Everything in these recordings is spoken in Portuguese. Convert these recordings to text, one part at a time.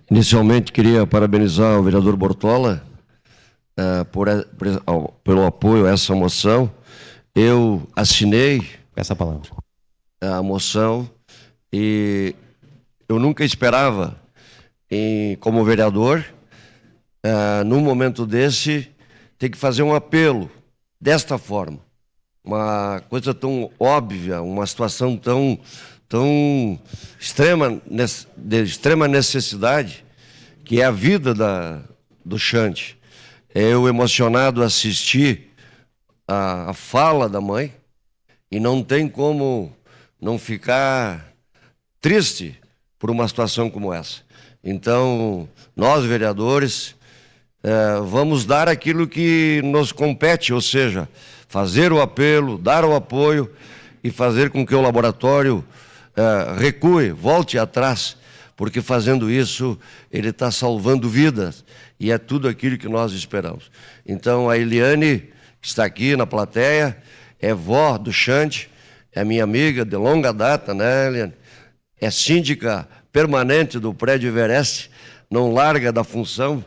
Inicialmente, queria parabenizar o vereador Bortola pelo apoio a essa moção. Eu assinei essa palavra a moção e eu nunca esperava, como vereador, num momento desse, ter que fazer um apelo desta forma. Uma coisa tão óbvia, uma situação tão de extrema necessidade, que é a vida do Xande. Eu, emocionado, assisti a fala da mãe e não tem como não ficar triste por uma situação como essa. Então, nós, vereadores, vamos dar aquilo que nos compete, ou seja, fazer o apelo, dar o apoio e fazer com que o laboratório recue, volte atrás, porque fazendo isso ele está salvando vidas e é tudo aquilo que nós esperamos. Então a Eliane, que está aqui na plateia, é vó do Xande, é minha amiga de longa data, né, Eliane? É síndica permanente do prédio Everest, não larga da função,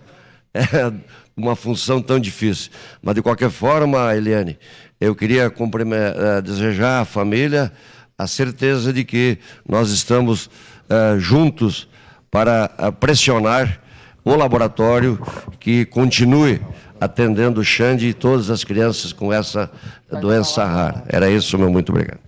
é uma função tão difícil. Mas de qualquer forma, Eliane, eu queria desejar à família a certeza de que nós estamos juntos para pressionar o laboratório que continue atendendo o Xande e todas as crianças com essa doença rara. Era isso, meu muito obrigado.